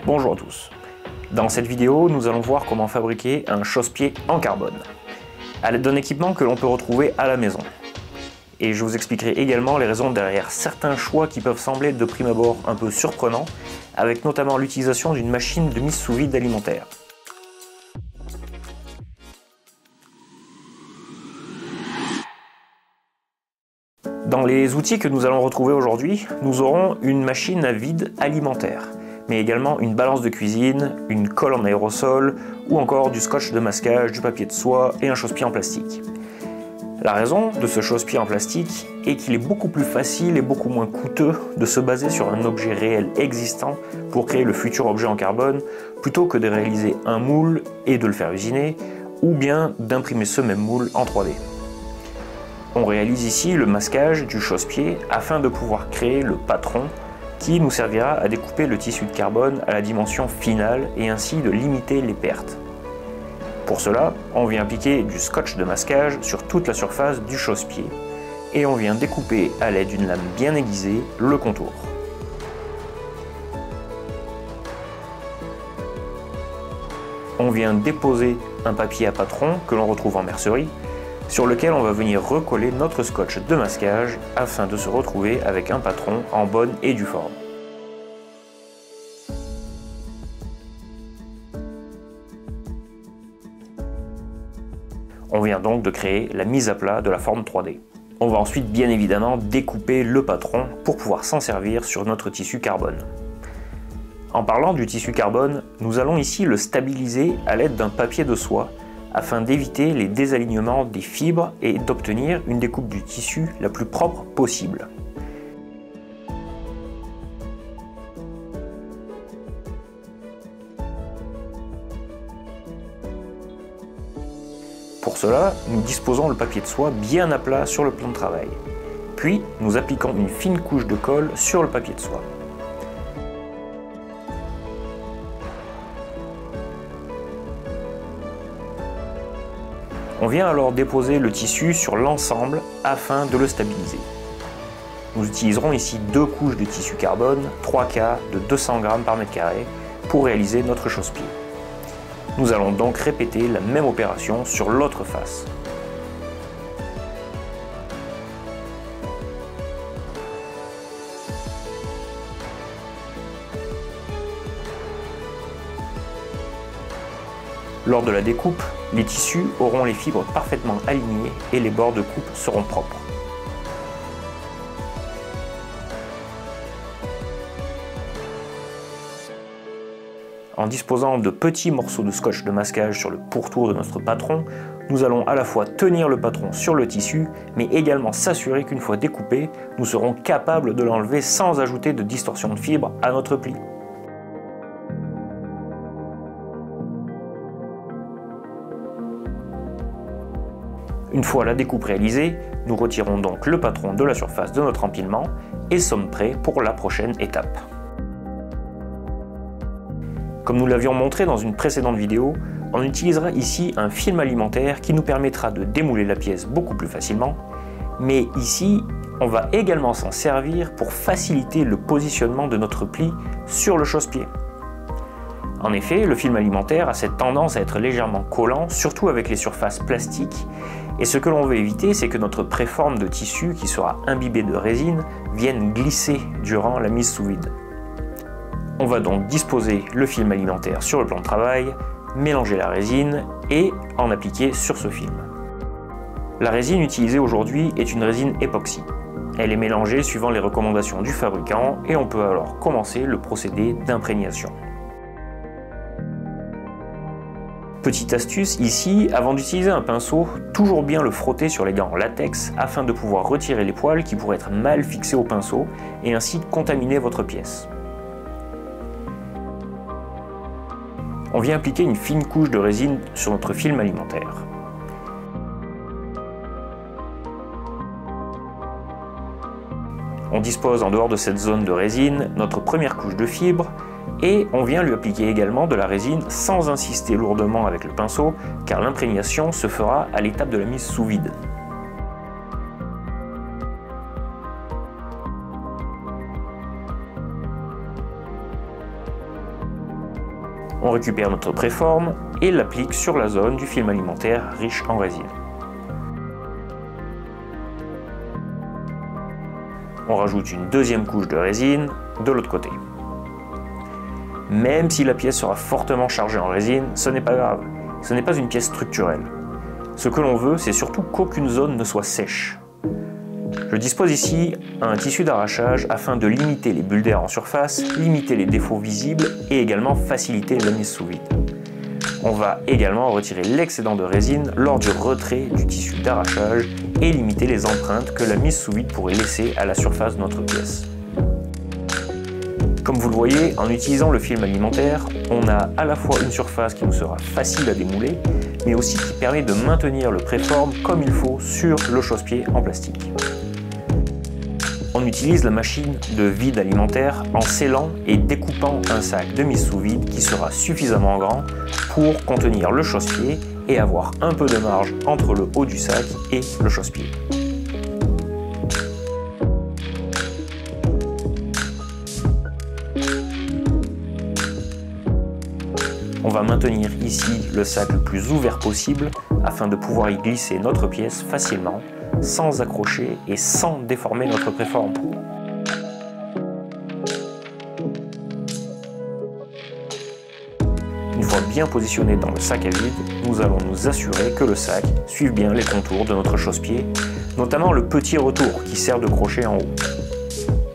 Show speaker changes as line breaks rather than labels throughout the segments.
Bonjour à tous. Dans cette vidéo, nous allons voir comment fabriquer un chausse-pied en carbone, à l'aide d'un équipement que l'on peut retrouver à la maison. Et je vous expliquerai également les raisons derrière certains choix qui peuvent sembler de prime abord un peu surprenants, avec notamment l'utilisation d'une machine de mise sous vide alimentaire. Dans les outils que nous allons retrouver aujourd'hui, nous aurons une machine à vide alimentaire, mais également une balance de cuisine, une colle en aérosol ou encore du scotch de masquage, du papier de soie et un chausse-pied en plastique. La raison de ce chausse-pied en plastique est qu'il est beaucoup plus facile et beaucoup moins coûteux de se baser sur un objet réel existant pour créer le futur objet en carbone plutôt que de réaliser un moule et de le faire usiner ou bien d'imprimer ce même moule en 3D. On réalise ici le masquage du chausse-pied afin de pouvoir créer le patron qui nous servira à découper le tissu de carbone à la dimension finale et ainsi de limiter les pertes. Pour cela, on vient appliquer du scotch de masquage sur toute la surface du chausse-pied et on vient découper à l'aide d'une lame bien aiguisée le contour. On vient déposer un papier à patron que l'on retrouve en mercerie sur lequel on va venir recoller notre scotch de masquage afin de se retrouver avec un patron en bonne et due forme. On vient donc de créer la mise à plat de la forme 3D. On va ensuite bien évidemment découper le patron pour pouvoir s'en servir sur notre tissu carbone. En parlant du tissu carbone, nous allons ici le stabiliser à l'aide d'un papier de soie afin d'éviter les désalignements des fibres et d'obtenir une découpe du tissu la plus propre possible. Pour cela, nous disposons le papier de soie bien à plat sur le plan de travail. Puis, nous appliquons une fine couche de colle sur le papier de soie. On vient alors déposer le tissu sur l'ensemble afin de le stabiliser. Nous utiliserons ici deux couches de tissu carbone, 3 quarts de 200 g par mètre carré, pour réaliser notre chausse-pied. Nous allons donc répéter la même opération sur l'autre face. Lors de la découpe, les tissus auront les fibres parfaitement alignées et les bords de coupe seront propres. En disposant de petits morceaux de scotch de masquage sur le pourtour de notre patron, nous allons à la fois tenir le patron sur le tissu, mais également s'assurer qu'une fois découpé, nous serons capables de l'enlever sans ajouter de distorsion de fibre à notre pli. Une fois la découpe réalisée, nous retirons donc le patron de la surface de notre empilement et sommes prêts pour la prochaine étape. Comme nous l'avions montré dans une précédente vidéo, on utilisera ici un film alimentaire qui nous permettra de démouler la pièce beaucoup plus facilement, mais ici, on va également s'en servir pour faciliter le positionnement de notre pli sur le chausse-pied. En effet, le film alimentaire a cette tendance à être légèrement collant, surtout avec les surfaces plastiques, et ce que l'on veut éviter, c'est que notre préforme de tissu qui sera imbibée de résine vienne glisser durant la mise sous vide. On va donc disposer le film alimentaire sur le plan de travail, mélanger la résine et en appliquer sur ce film. La résine utilisée aujourd'hui est une résine époxy. Elle est mélangée suivant les recommandations du fabricant et on peut alors commencer le procédé d'imprégnation. Petite astuce ici, avant d'utiliser un pinceau, toujours bien le frotter sur les gants en latex afin de pouvoir retirer les poils qui pourraient être mal fixés au pinceau et ainsi contaminer votre pièce. On vient appliquer une fine couche de résine sur notre film alimentaire. On dispose en dehors de cette zone de résine notre première couche de fibre et on vient lui appliquer également de la résine sans insister lourdement avec le pinceau car l'imprégnation se fera à l'étape de la mise sous vide. On récupère notre préforme et l'applique sur la zone du film alimentaire riche en résine. On rajoute une deuxième couche de résine de l'autre côté. Même si la pièce sera fortement chargée en résine, ce n'est pas grave, ce n'est pas une pièce structurelle. Ce que l'on veut, c'est surtout qu'aucune zone ne soit sèche. Je dispose ici un tissu d'arrachage afin de limiter les bulles d'air en surface, limiter les défauts visibles et également faciliter la mise sous vide. On va également retirer l'excédent de résine lors du retrait du tissu d'arrachage et limiter les empreintes que la mise sous vide pourrait laisser à la surface de notre pièce. Comme vous le voyez, en utilisant le film alimentaire, on a à la fois une surface qui nous sera facile à démouler, mais aussi qui permet de maintenir le préforme comme il faut sur le chausse-pied en plastique. On utilise la machine de vide alimentaire en scellant et découpant un sac de mise sous vide qui sera suffisamment grand pour contenir le chausse-pied et avoir un peu de marge entre le haut du sac et le chausse-pied. On va maintenir ici le sac le plus ouvert possible afin de pouvoir y glisser notre pièce facilement, sans accrocher et sans déformer notre préforme. Une fois bien positionné dans le sac à vide, nous allons nous assurer que le sac suive bien les contours de notre chausse-pied, notamment le petit retour qui sert de crochet en haut.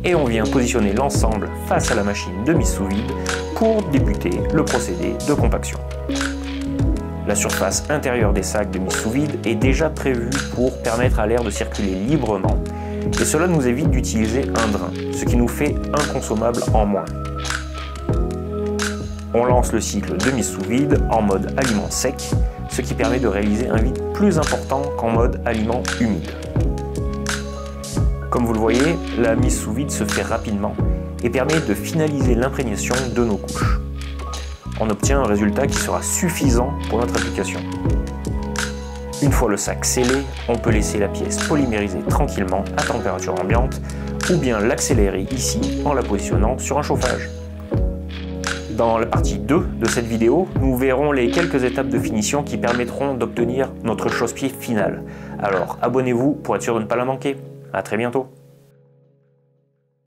Et on vient positionner l'ensemble face à la machine de mise sous vide pour débuter le procédé de compaction. La surface intérieure des sacs de mise sous vide est déjà prévue pour permettre à l'air de circuler librement et cela nous évite d'utiliser un drain, ce qui nous fait un consommable en moins. On lance le cycle de mise sous vide en mode aliment sec, ce qui permet de réaliser un vide plus important qu'en mode aliment humide. Comme vous le voyez, la mise sous vide se fait rapidement et permet de finaliser l'imprégnation de nos couches. On obtient un résultat qui sera suffisant pour notre application. Une fois le sac scellé, on peut laisser la pièce polymériser tranquillement à température ambiante ou bien l'accélérer ici en la positionnant sur un chauffage. Dans la partie 2 de cette vidéo, nous verrons les quelques étapes de finition qui permettront d'obtenir notre chausse-pied final. Alors abonnez-vous pour être sûr de ne pas la manquer. À très bientôt.